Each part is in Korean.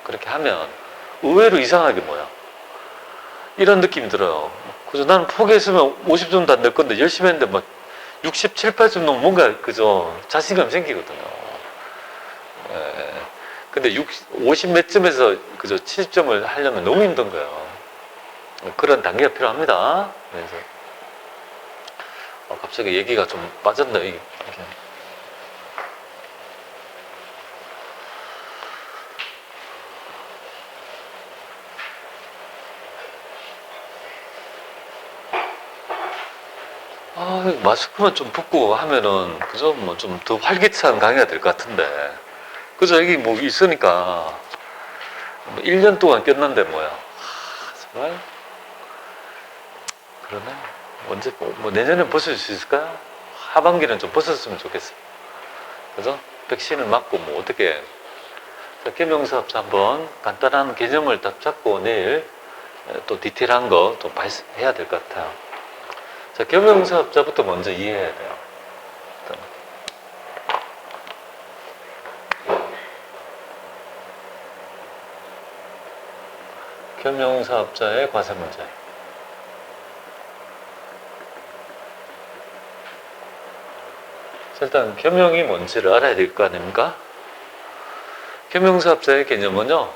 그렇게 하면 의외로 이상하게 뭐야? 이런 느낌이 들어요. 그죠? 나는 포기했으면 50점도 안 될 건데 열심히 했는데 막 67, 8점 넘으면 뭔가 그죠? 자신감 생기거든요. 예. 근데 50 몇 점에서 그저 70점을 하려면 너무 힘든 거예요. 그런 단계가 필요합니다. 그래서 갑자기 얘기가 좀 빠졌네요. 이게. 마스크만 좀 벗고 하면은 그저 뭐 좀 더 활기찬 강의가 될 것 같은데 그저 여기 뭐 있으니까 뭐 1년 동안 꼈는데 뭐야. 정말 그러네. 언제 뭐 내년에 벗을 수 있을까요? 하반기는 좀 벗었으면 좋겠어요. 그죠? 백신을 맞고 뭐 어떻게. 자, 겸용사업자 한번 간단한 개념을 딱 잡고 내일 또 디테일한 거 또 해야 될 것 같아요. 자, 겸용사업자부터 먼저 이해해야 돼요. 겸용사업자의 과세 문제. 자, 일단 겸용이 뭔지를 알아야 될 거 아닙니까? 겸용사업자의 개념은요,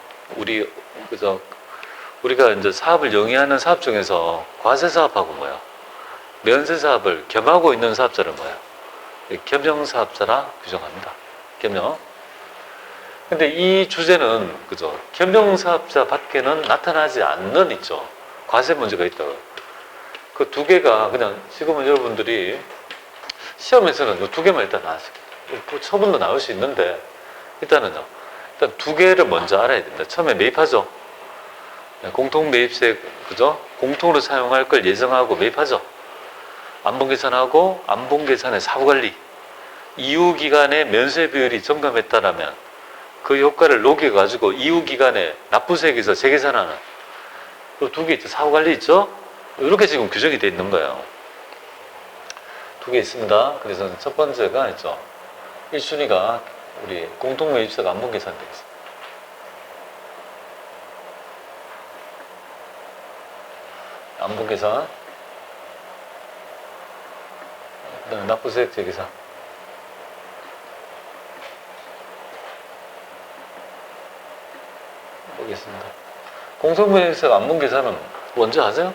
우리가 이제 사업을 영위하는 사업 중에서 과세사업하고 뭐야? 면세사업을 겸하고 있는 사업자를 뭐야? 겸용사업자라 규정합니다. 겸용. 근데 이 주제는, 그죠? 겸용사업자 밖에는 나타나지 않는 있죠. 과세 문제가 있다고. 그 두 개가 그냥 지금은 여러분들이 시험에서는 이 두 개만 일단 나왔어요. 처분도 나올 수 있는데, 일단 두 개를 먼저 알아야 됩니다. 처음에 매입하죠. 공통매입세, 그죠? 공통으로 사용할 걸 예정하고 매입하죠. 안본계산하고 안본계산의 사후관리. 이후기간의 면세 비율이 점검했다라면 그 효과를 녹여가지고 이후기간에 납부세액에서 재계산하는 그 두 개 있죠. 사후관리 있죠? 이렇게 지금 규정이 되어 있는 거예요. 두 개 있습니다. 그래서 첫 번째가 있죠. 1순위가 우리 공통매입세가 안본계산 되겠습니다. 안본계산, 그 다음에 납부세액 재계산. 보겠습니다. 공통매입세가 안본계산은 뭔지 아세요?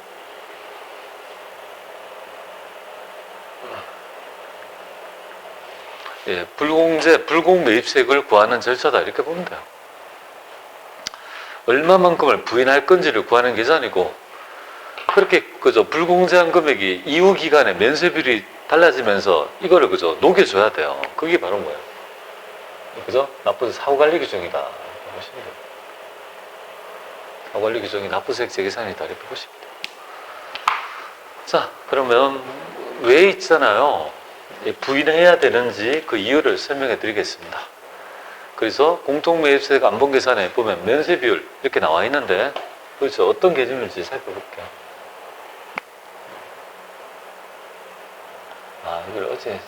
예, 불공매입세액을 구하는 절차다. 이렇게 보면 돼요. 얼마만큼을 부인할 건지를 구하는 계산이고, 그렇게, 그죠, 불공제한 금액이 이후 기간에 면세비율이 달라지면서 이거를, 그죠, 녹여줘야 돼요. 그게 바로 뭐예요? 그죠? 납부세 사후관리 규정이다. 이렇게 보시면 돼요. 사후관리 규정이 납부세액 재계산이다. 이렇게 보시면 돼요. 자, 그러면 왜 있잖아요. 부인해야 되는지 그 이유를 설명해 드리겠습니다. 그래서 공통매입세가 안본계산에 보면 면세비율 이렇게 나와 있는데, 그렇죠. 어떤 개념일지 살펴볼게요. 이걸 어제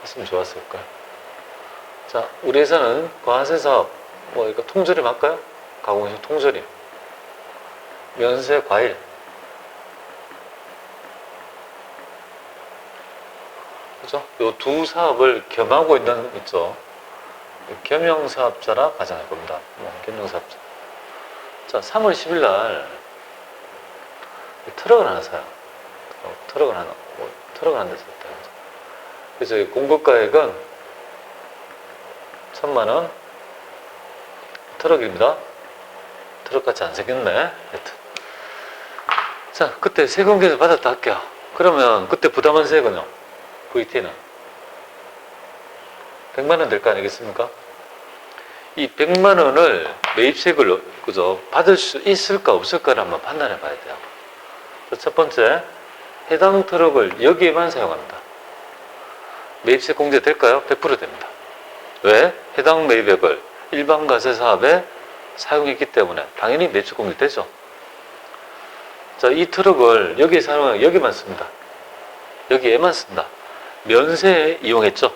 했으면 좋았을까요? 자, 우리 회사는 과세사업, 이거 통조림 할까요? 가공식 통조림. 면세 과일. 그죠? 요 두 사업을 겸하고 있는, 있죠. 겸용사업자라 가정할 겁니다. 겸용사업자. 자, 3월 10일 날 트럭을 하나 사요. 트럭을 하나 샀다. 그래서 공급가액은 1,000만원. 트럭입니다. 트럭같이 안 생겼네. 하여튼. 자, 그때 세금계산 받았다 할게요. 그러면 그때 부담한 세금은요? VT는 100만원 될 거 아니겠습니까? 이 100만원을 매입세액을, 그죠, 받을 수 있을까 없을까를 한번 판단해 봐야 돼요. 첫 번째, 해당 트럭을 여기에만 사용합니다. 매입세 공제 될까요? 100% 됩니다. 왜? 해당 매입액을 일반 과세 사업에 사용했기 때문에 당연히 매입세 공제 되죠. 자, 이 트럭을 여기에 사용하면 여기만 씁니다. 여기에만 쓴다. 면세에 이용했죠.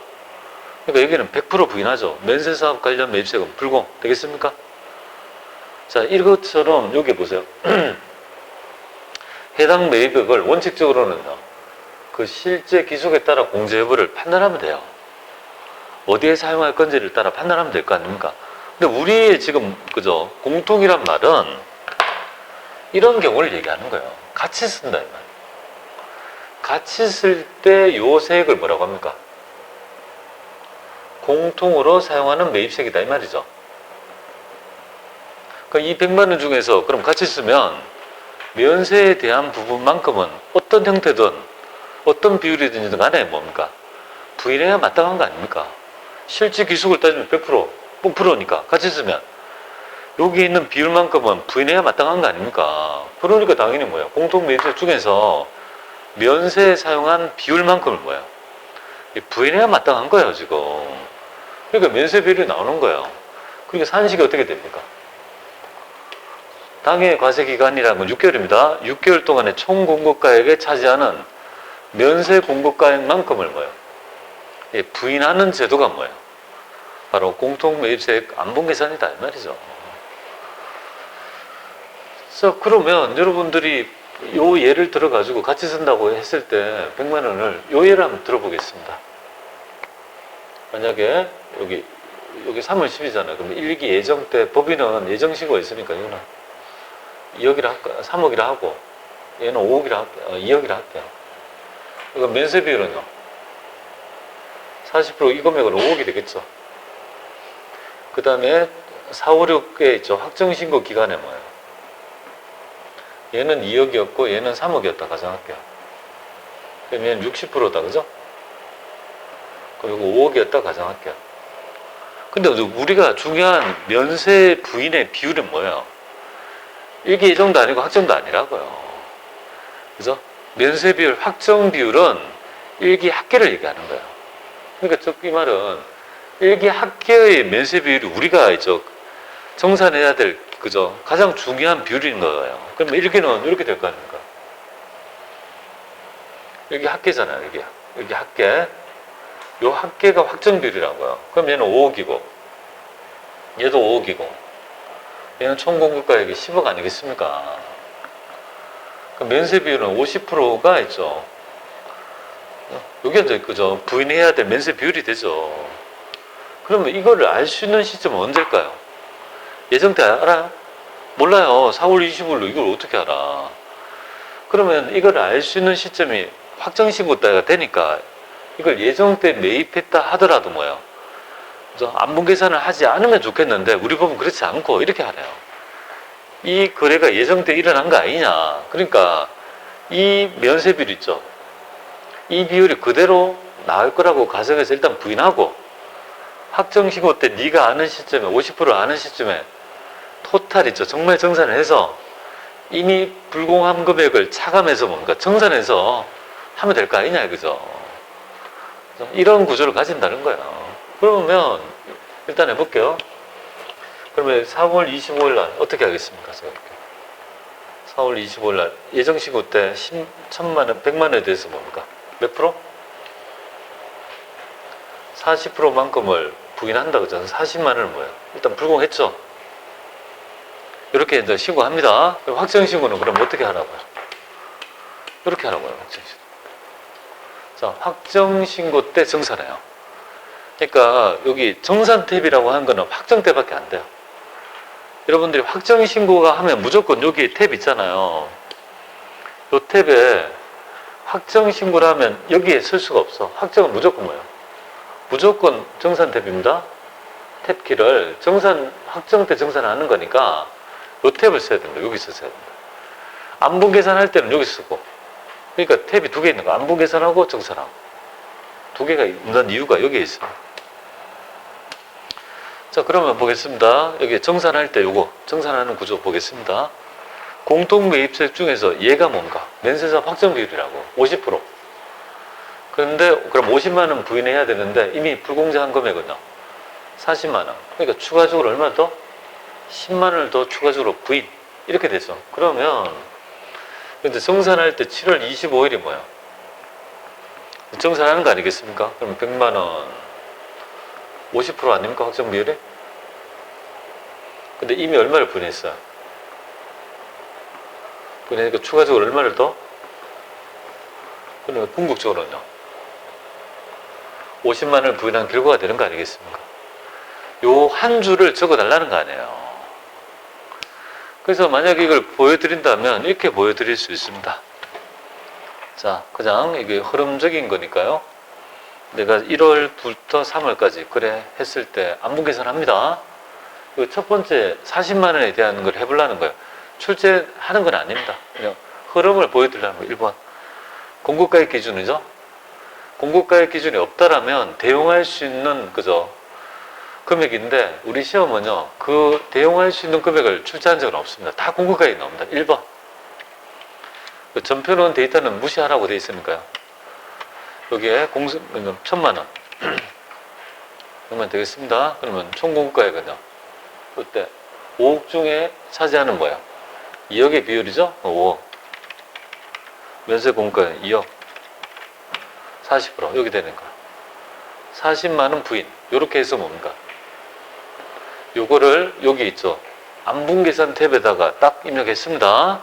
그러니까 여기는 100% 부인하죠. 면세 사업 관련 매입세금 불공 되겠습니까? 자, 이것처럼 여기 보세요. 해당 매입액을 원칙적으로는요, 그 실제 기속에 따라 공제 여부를 판단하면 돼요. 어디에 사용할 건지를 따라 판단하면 될 거 아닙니까? 근데 우리의 지금, 그죠? 공통이란 말은 이런 경우를 얘기하는 거예요. 같이 쓴다, 이 말. 같이 쓸 때 요 세액을 뭐라고 합니까? 공통으로 사용하는 매입세액이다, 이 말이죠. 그러니까 이 100만 원 중에서 그럼 같이 쓰면 면세에 대한 부분만큼은 어떤 형태든 어떤 비율이든지 간에 뭡니까? 부인해야 마땅한 거 아닙니까? 실제 기속을 따지면 100%, 0%니까 같이 쓰면 여기 있는 비율만큼은 부인해야 마땅한 거 아닙니까? 그러니까 당연히 뭐야? 공통매입세 중에서 면세에 사용한 비율만큼을 뭐야? 부인해야 마땅한 거예요, 지금. 그러니까 면세 비율이 나오는 거예요. 그러니까 산식이 어떻게 됩니까? 당해 과세 기간이라는 건 6개월입니다. 6개월 동안에 총 공급가액에 차지하는 면세 공급가액만큼을 뭐예요? 부인하는 제도가 뭐예요? 바로 공통매입세액 안봉계산이다, 이 말이죠. 자, 그러면 여러분들이 요 예를 들어가지고 같이 쓴다고 했을 때 100만 원을 요 예를 한번 들어보겠습니다. 만약에 여기 3월 10이잖아요. 그럼 1기 예정 때 법인은 예정시고가 있으니까 이거는 2억이라 할까? 3억이라 하고 얘는 5억이라 할게요. 2억이라 할게요. 이거 면세 비율은요. 40% 이 금액은 5억이 되겠죠. 그 다음에 4, 5, 6개 있죠. 확정신고 기간에 뭐예요? 얘는 2억이었고 얘는 3억이었다 가정할게요. 그럼 얘는 60%다, 그죠? 그리고 5억이었다 가정할게요. 근데 우리가 중요한 면세 부인의 비율은 뭐예요? 일기 예정도 아니고 확정도 아니라고요. 그죠? 면세 비율, 확정 비율은 일기 합계를 얘기하는 거예요. 그러니까 이 말은 일기 합계의 면세 비율이 우리가 정산해야 될, 그죠? 가장 중요한 비율인 거예요. 그럼 일기는 이렇게 될 거 아닙니까? 일기 합계잖아요, 일기 합계. 요 합계가 확정 비율이라고요. 그럼 얘는 5억이고, 얘도 5억이고, 얘는 총 공급가액이 10억 아니겠습니까? 그럼 면세 비율은 50%가 있죠. 여기 이제 그죠? 부인해야 될 면세 비율이 되죠. 그러면 이거를 알 수 있는 시점은 언제일까요? 예정 때 알아요? 몰라요. 4월 25일로 이걸 어떻게 알아? 그러면 이걸 알 수 있는 시점이 확정신고 때가 되니까 이걸 예정 때 매입했다 하더라도 뭐예요? 안분 계산을 하지 않으면 좋겠는데 우리 법은 그렇지 않고 이렇게 하래요. 이 거래가 예정 때 일어난 거 아니냐. 그러니까 이 면세 비율 있죠. 이 비율이 그대로 나올 거라고 가정해서 일단 부인하고 확정신고 때 네가 아는 시점에 50% 아는 시점에 토탈 있죠. 정말 정산을 해서 이미 불공함 금액을 차감해서 뭔가 정산해서 하면 될 거 아니냐, 그죠? 이런 구조를 가진다는 거예요. 그러면 일단 해볼게요. 그러면 4월 25일 날 어떻게 하겠습니까? 4월 25일 날 예정신고 때 1000만 원, 100만 원에 대해서 뭡니까? 몇 프로? 40%만큼을 부인한다 그죠? 40만 원은 뭐예요? 일단 불공했죠? 이렇게 이제 신고합니다. 그럼 확정신고는 그럼 어떻게 하라고요? 이렇게 하라고요, 확정신고. 자, 확정신고 때 정산해요. 그러니까 여기 정산 탭이라고 하는 거는 확정 때밖에 안 돼요. 여러분들이 확정신고가 하면 무조건 여기 탭 있잖아요. 이 탭에 확정신고를 하면 여기에 쓸 수가 없어. 확정은 무조건 뭐예요? 무조건 정산 탭입니다. 탭키를 확정 때 정산하는 거니까 이 탭을 써야 된다. 여기서 써야 된다. 안분 계산할 때는 여기 쓰고. 그러니까 탭이 두 개 있는 거. 안분 계산하고 정산하고. 두 개가 있는 이유가 여기에 있어요. 자, 그러면 보겠습니다. 여기 정산할 때 요거 정산하는 구조 보겠습니다. 공통매입세액 중에서 얘가 뭔가? 면세사 확정 비율이라고. 50%. 그런데 그럼 50만 원 부인해야 되는데 이미 불공제한 금액은요. 40만 원. 그러니까 추가적으로 얼마 더? 10만 원을 더 추가적으로 부인. 이렇게 되죠. 그러면 근데 정산할 때 7월 25일이 뭐야? 정산하는 거 아니겠습니까? 그럼 100만 원 50% 아닙니까? 확정 비율이? 근데 이미 얼마를 부인했어요? 부인하니까 추가적으로 얼마를 더? 그러면 궁극적으로는요. 50만을 부인한 결과가 되는 거 아니겠습니까? 요 한 줄을 적어달라는 거 아니에요. 그래서 만약에 이걸 보여드린다면 이렇게 보여드릴 수 있습니다. 자, 그냥 이게 흐름적인 거니까요. 내가 1월부터 3월까지 그래 했을 때 안분 계산합니다. 첫 번째 40만 원에 대한 걸 해보려는 거예요. 출제하는 건 아닙니다. 그냥 흐름을 보여드리려는 거예요. 1번 공급가액 기준이죠. 공급가액 기준이 없다라면 대용할 수 있는 그죠 금액인데 우리 시험은요 그 대용할 수 있는 금액을 출제한 적은 없습니다. 다 공급가액이 나옵니다. 1번 전표는 데이터는 무시하라고 되어 있으니까요. 여기에 1000만 원 그러면 되겠습니다. 그러면 총 공급가액은요 그때 5억 중에 차지하는 뭐야? 2억의 비율이죠? 5억 면세 공급가액 2억 40% 여기 되는 거 40만 원 부인 요렇게 해서 뭡니까? 요거를 여기 있죠. 안분계산 탭에다가 딱 입력했습니다.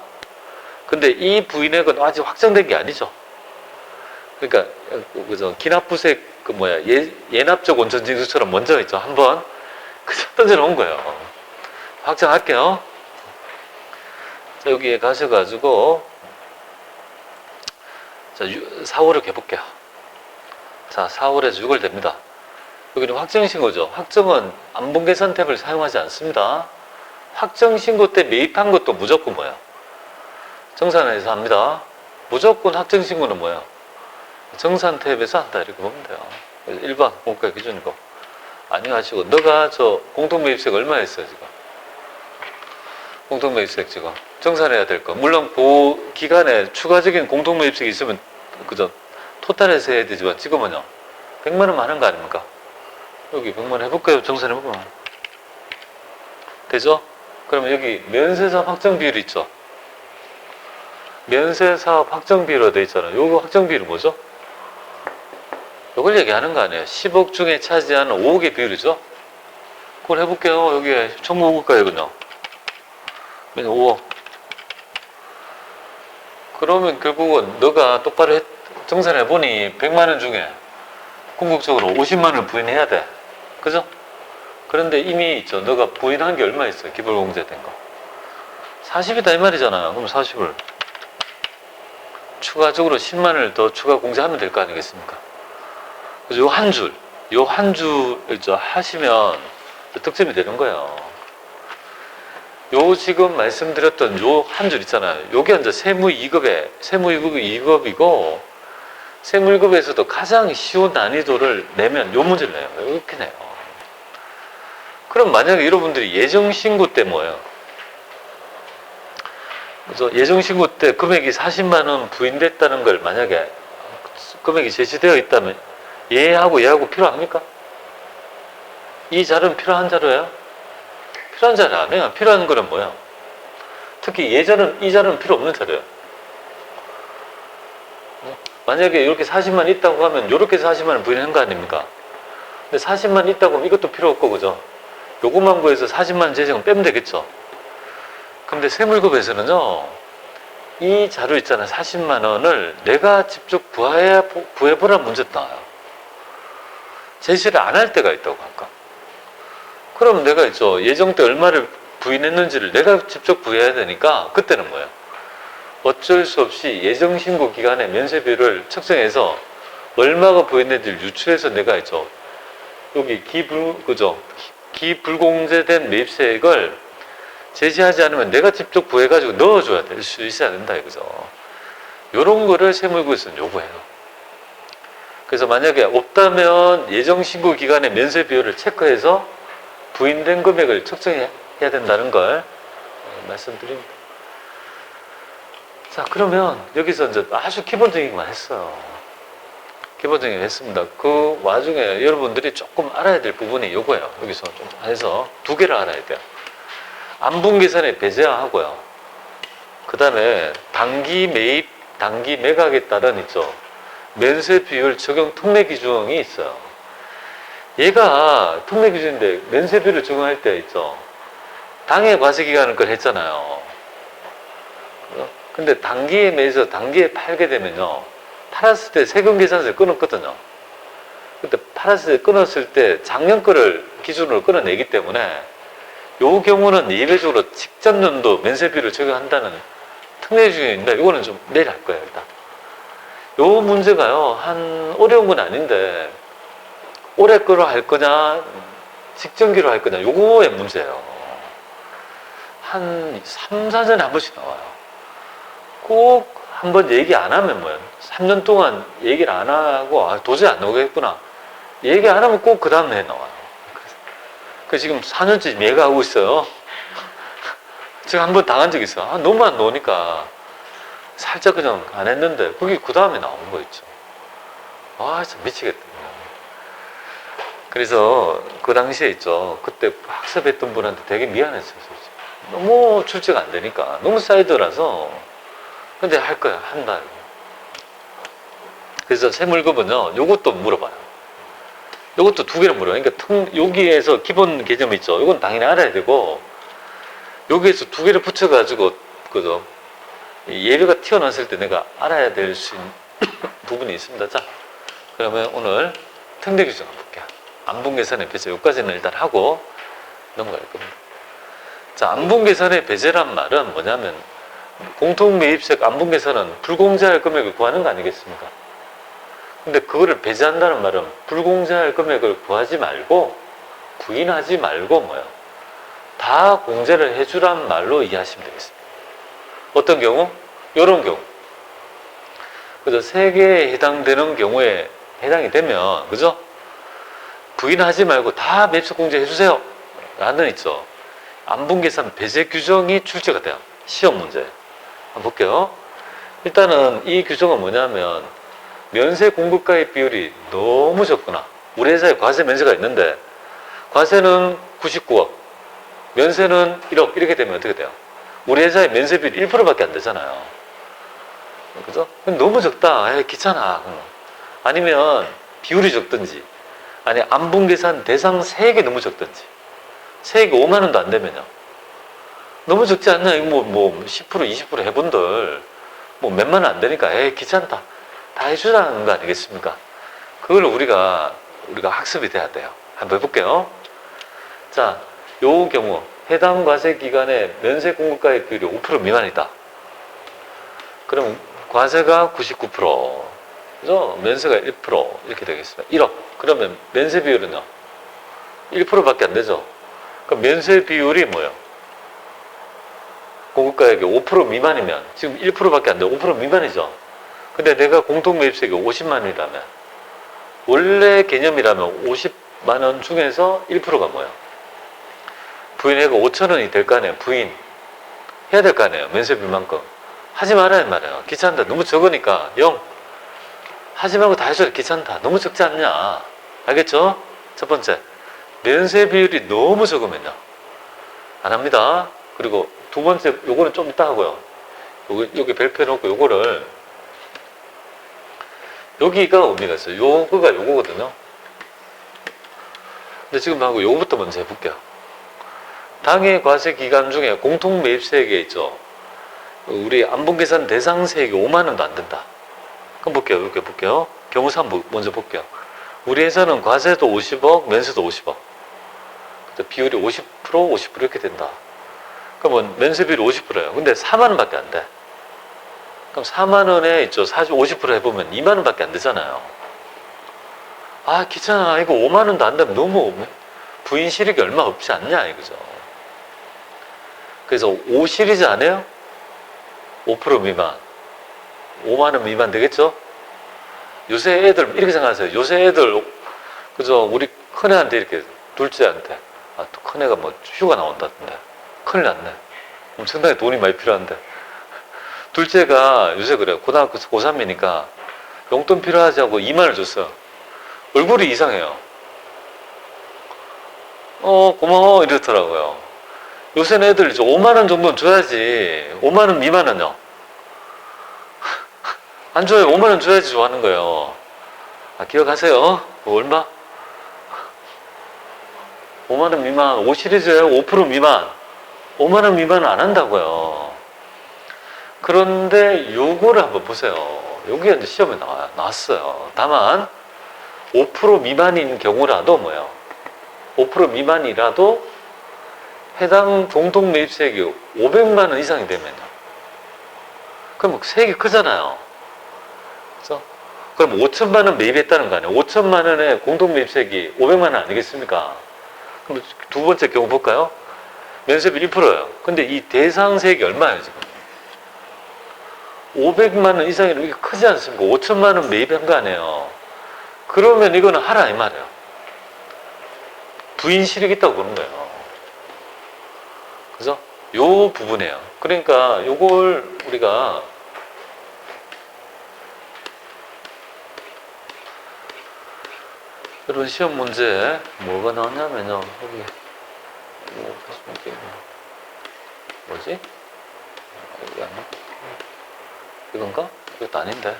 근데 이 부인액은 아직 확정된 게 아니죠. 그러니까 그죠 기납부색 그 뭐야 예납적 원천징수처럼 먼저 있죠. 한번 그저 던져놓은 거예요. 확정할게요. 자 여기에 가셔가지고 자 4월을 해볼게요. 자 4월에서 6월 됩니다. 여기는 확정신고죠. 확정은 안분계산 탭을 사용하지 않습니다. 확정신고 때 매입한 것도 무조건 뭐야? 정산에서 합니다. 무조건 확정신고는 뭐야? 정산 탭에서 한다 이렇게 보면 돼요. 그래서 1번 공급가액 기준이고 아니 하시고 너가 저 공통매입세가 얼마 했어요 지금? 공통매입세 지금 정산해야 될 거. 물론 그 기간에 추가적인 공통매입세가 있으면 그저 토탈해서 해야 되지만 지금은요 100만 원만 하는 거 아닙니까? 여기 100만 원 해볼까요? 정산해보면 되죠? 그러면 여기 면세사업 확정 비율이 있죠? 면세사업 확정 비율로 되어 있잖아요. 요거 확정 비율이 뭐죠? 요걸 얘기하는 거 아니에요. 10억 중에 차지하는 5억의 비율이죠? 그걸 해볼게요. 여기에 총공급가액은요 5억 그러면 결국은 너가 똑바로 정산해보니 100만 원 중에 궁극적으로 50만 원을 부인해야 돼. 그죠? 그런데 이미 있죠. 너가 부인한 게 얼마 있어요? 기불공제된 거. 40이다 이 말이잖아요. 그럼 40을 추가적으로 10만 원을 더 추가 공제하면 될 거 아니겠습니까? 그래서 요 한 줄 있죠. 하시면 득점이 되는 거예요. 요 지금 말씀드렸던 요 한 줄 있잖아요. 요게 이제 세무 2급이고 세무 1급에서도 가장 쉬운 난이도를 내면 요 문제를 내요. 이렇게 내요. 그럼 만약에 여러분들이 예정신고 때 뭐예요? 그래서 예정신고 때 금액이 40만 원 부인됐다는 걸 만약에 금액이 제시되어 있다면 얘하고 필요합니까? 이 자료는 필요한 자료예요? 필요한 자료 아니에요. 필요한 거는 뭐예요? 특히 이 자료는 필요 없는 자료예요. 만약에 이렇게 40만 있다고 하면 이렇게 40만을 부인한 거 아닙니까? 근데 40만 있다고 하면 이것도 필요 없고 그죠? 요것만 구해서 40만 재정은 빼면 되겠죠? 근데 세물급에서는요 이 자료 있잖아요. 40만 원을 내가 직접 구해보라는 문제도 나와요. 제시를 안 할 때가 있다고 할까? 그럼 내가 있죠. 예정 때 얼마를 부인했는지를 내가 직접 구해야 되니까 그때는 뭐예요? 어쩔 수 없이 예정신고 기간에 면세비율을 측정해서 얼마가 부인했는지를 유추해서 내가 있죠. 여기 기불공제된 매입세액을 제시하지 않으면 내가 직접 구해가지고 넣어줘야 될 수 있어야 된다 이거죠. 요런 거를 세무부에서는 요구해요. 그래서 만약에 없다면 예정신고 기간의 면세비율을 체크해서 부인된 금액을 측정해야 된다는 걸 말씀드립니다. 자, 그러면 여기서 이제 아주 기본적인 것만 했어요. 기본적인 거 했습니다. 그 와중에 여러분들이 조금 알아야 될 부분이 요거예요. 여기서 좀 해서 두 개를 알아야 돼요. 안분계산의 배제하고요. 그 다음에 단기 매입, 단기 매각에 따른 있죠. 면세 비율 적용 특례 기준이 있어요. 얘가 특례 기준인데 면세 비율을 적용할 때 있죠. 당해 과세기간을 걸 했잖아요. 근데 단기에 매해서 단기에 팔게 되면요, 팔았을 때 세금 계산서를 끊었거든요. 근데 팔았을 때 끊었을 때 작년 거를 기준으로 끊어내기 때문에 요 경우는 예외적으로 직전 연도 면세비를 적용한다는 특례 중에 있는데, 이거는 좀 내일 할 거예요. 일단 요 문제가요, 한 어려운 건 아닌데 올해 거로 할 거냐 직전기로 할 거냐, 요거의 문제예요. 한 3, 4년에 한 번씩 나와요. 꼭 한 번 얘기 안 하면 뭐예요? 3년 동안 얘기를 안 하고 도저히 안 나오겠구나, 얘기 안 하면 꼭 그 다음 해에 나와요. 그래서 지금 4년째 얘기하고 있어요. 제가 한 번 당한 적이 있어요. 너무 안 나오니까 살짝 그냥 안 했는데 그게 그 다음에 나오는 거 있죠. 진짜 미치겠다. 그래서 그 당시에 있죠, 그때 학습했던 분한테 되게 미안했어요. 너무 출제가 안 되니까 너무 사이드라서. 근데 할 거야, 한다. 그래서 세물급은요, 요것도 물어봐요. 요것도 두 개를 물어요. 그러니까 여기에서 기본 개념이 있죠. 이건 당연히 알아야 되고, 여기에서 두 개를 붙여가지고, 그죠? 예외가 튀어나왔을 때 내가 알아야 될 수 있는 부분이 있습니다. 자, 그러면 오늘 특례 규정 한번 볼게요. 안분계산의 배제, 여기까지는 일단 하고 넘어갈 겁니다. 자, 안분계산의 배제란 말은 뭐냐면, 공통매입세 안분계산은 불공제할 금액을 구하는 거 아니겠습니까? 근데 그거를 배제한다는 말은 불공제할 금액을 구하지 말고, 부인하지 말고 뭐요? 다 공제를 해주란 말로 이해하시면 되겠습니다. 어떤 경우? 이런 경우. 그죠? 세 개에 해당되는 경우에 해당이 되면, 그죠? 부인하지 말고 다 매입세 공제 해주세요 라는 있죠. 안분계산 배제 규정이 출제가 돼요. 시험 문제. 한번 볼게요. 일단은 이 규정은 뭐냐면, 면세 공급가입 비율이 너무 적거나, 우리 회사에 과세 면세가 있는데 과세는 99억, 면세는 1억 이렇게 되면 어떻게 돼요? 우리 회사의 면세 비율이 1%밖에 안 되잖아요. 그죠? 너무 적다, 귀찮아. 아니면 비율이 적든지, 아니 안분계산 대상 세액이 너무 적든지, 세액이 5만 원도 안 되면요, 너무 적지 않냐? 이거 뭐 10%, 20% 해본들 뭐 몇만 원 안 되니까 귀찮다, 다 해주라는 거 아니겠습니까? 그걸 우리가 학습이 돼야 돼요. 한번 해볼게요. 자, 요 경우 해당 과세 기간에 면세 공급가입 비율이 5% 미만이다. 그럼 과세가 99%, 그죠? 면세가 1% 이렇게 되겠습니다. 1억. 그러면 면세 비율은요? 1%밖에 안 되죠. 그럼 면세 비율이 뭐예요? 공급가액이 5% 미만이면, 지금 1%밖에 안 돼. 5% 미만이죠. 근데 내가 공통매입세가 50만 원이라면, 원래 개념이라면 50만 원 중에서 1%가 뭐예요? 부인해가 5천 원이 될 거 아니에요. 부인 해야 될 거 아니에요. 면세비만큼. 하지 말아야 말이에요. 귀찮다. 너무 적으니까 0. 하지 말고 다 해줘야 귀찮다. 너무 적지 않냐. 알겠죠? 첫 번째, 면세 비율이 너무 적으면요, 안 합니다. 그리고 두 번째, 요거는 좀 이따 하고요. 여기 별표 해놓고 요거를, 여기가 의미가 있어요. 요거가 요거거든요. 근데 지금 하고 요거부터 먼저 해볼게요. 당해 과세 기간 중에 공통매입세액에 있죠, 우리 안분계산 대상세액이 5만 원도 안 된다. 그럼 볼게요. 이렇게 볼게요. 경우 3 먼저 볼게요. 우리 회사는 과세도 50억, 면세도 50억. 비율이 50%, 50% 이렇게 된다. 그러면 면세 비율이 50%예요. 근데 4만 원밖에 안 돼. 그럼 4만 원에 있죠, 50% 해보면 2만 원밖에 안 되잖아요. 귀찮아. 이거 5만 원도 안 되면 너무 부인 실익이 얼마 없지 않냐 이거죠. 그래서 5 시리즈 안 해요? 5% 미만, 5만 원 미만 되겠죠? 요새 애들 이렇게 생각하세요. 요새 애들, 그죠? 우리 큰애한테 이렇게, 둘째한테, 또 큰애가 뭐 휴가 나온다던데, 큰일 났네. 엄청나게 돈이 많이 필요한데, 둘째가 요새 그래요. 고등학교 고3이니까 용돈 필요하지 하고 2만 원을 줬어요. 얼굴이 이상해요. 고마워 이러더라고요. 요새는 애들 이제 5만 원 정도는 줘야지. 5만 원 미만은요, 안 줘요. 5만 원 줘야지 좋아하는 거예요. 기억하세요? 얼마? 5만 원 미만, 5 시리즈예요. 5% 미만. 5만 원 미만은 안 한다고요. 그런데 요거를 한번 보세요. 여기가 이제 시험에 나왔어요. 다만 5% 미만인 경우라도 뭐예요? 5% 미만이라도 해당 공동 매입세액이 500만 원 이상이 되면요. 그럼 세액이 크잖아요. 그래서 그럼 5천만 원 매입했다는 거 아니에요? 5천만 원의 공동 매입세액이 500만 원 아니겠습니까? 그럼 두 번째 경우 볼까요? 면세비 1%예요. 근데 이 대상 세액이 얼마예요, 지금? 500만 원 이상이 이렇게 크지 않습니까? 5천만 원 매입한 거 아니에요. 그러면 이거는 하라 이 말이에요. 부인 실익이 있다고 보는 거예요. 그래서 요 부분이에요. 그러니까 요걸 우리가 여러분 시험 문제 뭐가 나왔냐면요. 여기 뭐지? 여기 아니야? 이건가? 이것도 아닌데.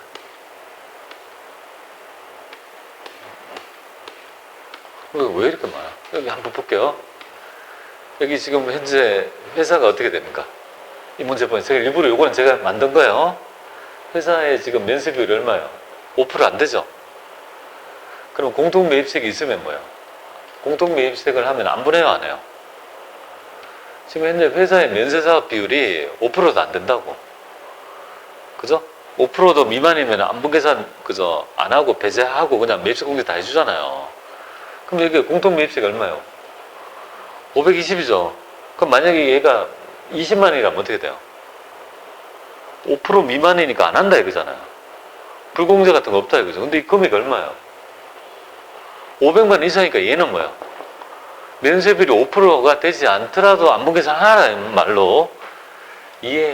왜 이렇게 많아? 여기 한번 볼게요. 여기 지금 현재 회사가 어떻게 됩니까? 이 문제 보면 제가 일부러 요거는 제가 만든 거예요. 회사의 지금 면세비율이 얼마예요? 5%안 되죠? 그럼 공동매입세액이 있으면 뭐예요? 공동매입세액을 하면 안 보내요, 안 해요? 지금 현재 회사의 면세사업 비율이 5%도 안 된다고. 그죠? 5%도 미만이면 안분계산 그저 안 하고 배제하고 그냥 매입세 공제 다 해주잖아요. 그럼 여기 공동매입세가 얼마예요? 520이죠. 그럼 만약에 얘가 20만이라면 어떻게 돼요? 5% 미만이니까 안 한다 이거잖아요. 불공제 같은 거 없다 이거죠. 근데 이 금액이 얼마예요? 500만 이상이니까 얘는 뭐야? 면세비율이 5%가 되지 않더라도 안분계산 하라는 말로 이해해